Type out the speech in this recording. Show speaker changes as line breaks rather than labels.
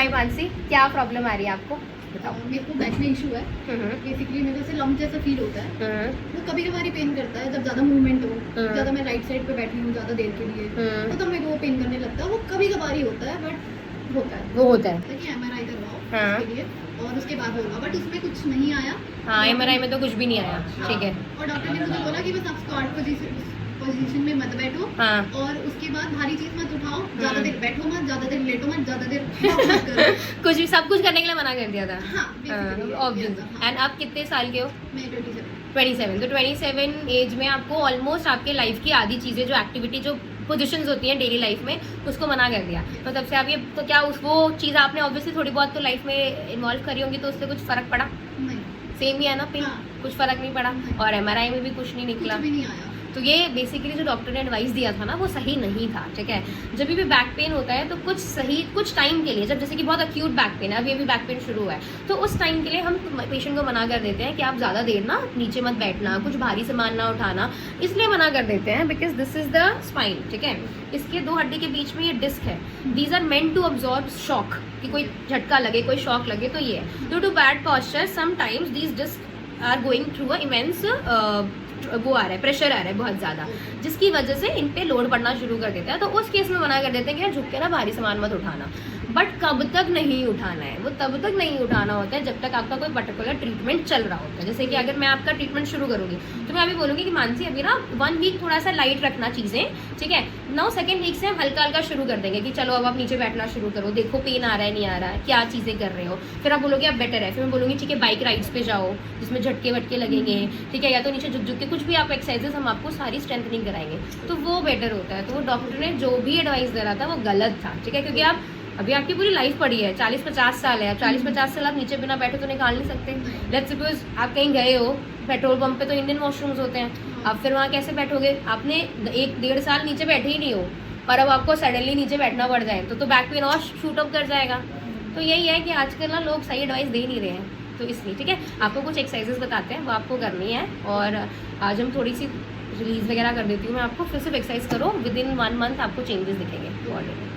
हाय मानसी, क्या प्रॉब्लम आ रही है आपको? बताओ।
मेरे को बैक में इशू है। बेसिकली मेरे को ऐसे लंप जैसा फील होता है। वो कभी कभार ही पेन करता है जब ज़्यादा मूवमेंट हो, ज़्यादा मैं राइट साइड पे बैठी हूँ ज़्यादा देर के लिए, तो तब मेरे को वो पेन करने लगता है। वो कभी कभार ही होता है, बट होता है।
वो होता है।
देखिए MRI करवाओ
हाँ।
उसके लिए, और उसके बाद होगा, बट उसमें कुछ नहीं आया।
हाँ, MRI में तो कुछ भी नहीं आया। ठीक है।
और डॉक्टर ने मुझे बोला कि बस आप स्क्वाट पोजीशन में मत बैठो,
हाँ।
और उसके बाद भारी चीज मत उठाओ, ज्यादा देर बैठो मत, ज्यादा देर लेटो मत, ज्यादा देर walk मत करो।
कुछ भी सब कुछ करने के लिए मना कर दिया था।
हाँ,
ऑब्वियस। एंड आप कितने साल के हो?
मैं 27।
27। तो 27 एज में आपको ऑलमोस्ट आपके लाइफ की आधी चीज़ें, जो एक्टिविटी, जो पोजीशंस होती हैं डेली लाइफ में, उसको मना कर दिया। तो तब से आप ये, तो क्या उस वो चीज़ आपने ऑब्वियसली थोड़ी बहुत तो लाइफ में इन्वॉल्व करी होंगी, तो उससे कुछ फर्क पड़ा?
नहीं,
सेम ही है ना पिन?
हाँ।
कुछ फर्क नहीं पड़ा?
नहीं।
और MRI में भी कुछ नहीं निकला?
कुछ भी नहीं आया।
तो ये बेसिकली जो डॉक्टर ने एडवाइस दिया था ना, वो सही नहीं था। ठीक है। जब भी बैक पेन होता है तो कुछ टाइम के लिए, जब जैसे कि बहुत अक्यूट बैक पेन है, अभी अभी बैक पेन शुरू हुआ है, तो उस टाइम के लिए हम पेशेंट को मना कर देते हैं कि आप ज़्यादा देर ना नीचे मत बैठना, कुछ भारी सामान ना उठाना, इसलिए मना कर देते हैं because this is the spine. ठीक है। इसके दो हड्डी के बीच में ये डिस्क है। These are meant to absorb shock, कि कोई झटका लगे, कोई शॉक लगे, तो ये है। Due to bad posture sometimes these disc are going through a immense वो आ रहा है, प्रेशर आ रहा है बहुत ज़्यादा, जिसकी वजह से इन पे लोड पड़ना शुरू कर देता है। तो उस केस में मना कर देते हैं कि यार झुक के ना भारी सामान मत उठाना। बट कब तक नहीं उठाना है? वो तब तक नहीं उठाना होता है जब तक आपका कोई पर्टिकुलर ट्रीटमेंट चल रहा होता है। जैसे कि अगर मैं आपका ट्रीटमेंट शुरू करूँगी तो मैं अभी बोलूँगी कि मानसी अभी ना 1 वीक थोड़ा सा लाइट रखना चीज़ें, ठीक है। नाउ सेकेंड वीक से हम हल्का हल्का शुरू कर देंगे कि चलो अब आप नीचे बैठना शुरू करो, देखो पेन आ रहा है नहीं आ रहा है, क्या चीज़ें कर रहे हो। फिर आप बोलोगे अब बेटर है। फिर मैं बोलूँगी ठीक है बाइक राइड्स पे जाओ जिसमें झटके वटके लगेंगे, ठीक है, या तो नीचे झुक झुक के कुछ भी आप एक्सरसाइजेस हम आपको सारी स्ट्रेंथनिंग कराएंगे, तो वो बेटर होता है। तो वो डॉक्टर ने जो भी एडवाइस दे रहा था वो गलत था। ठीक है। क्योंकि आप अभी आपकी पूरी लाइफ पड़ी है, 40-50 साल है। 40-50 साल आप नीचे बिना बैठे तो निकाल नहीं सकते। लेट्स सपोज आप कहीं गए हो, पेट्रोल पंप पे तो इंडियन वॉशरूम्स होते हैं, आप फिर वहाँ कैसे बैठोगे? आपने 1-1.5 साल नीचे बैठे ही नहीं हो, और अब आपको सडनली नीचे बैठना पड़ जाए तो बैक पेन और शूट अप कर जाएगा। तो यही है कि आजकल ना लोग सही एडवाइस दे नहीं रहे हैं, तो इसलिए ठीक है आपको कुछ एक्सरसाइजेस बताते हैं, वो आपको करनी है। और आज हम थोड़ी सी रिलीज वगैरह कर देती हूँ मैं आपको, फिर सिर्फ एक्सरसाइज करो, विद इन 1 मंथ आपको चेंजेस दिखेंगे बॉडी में।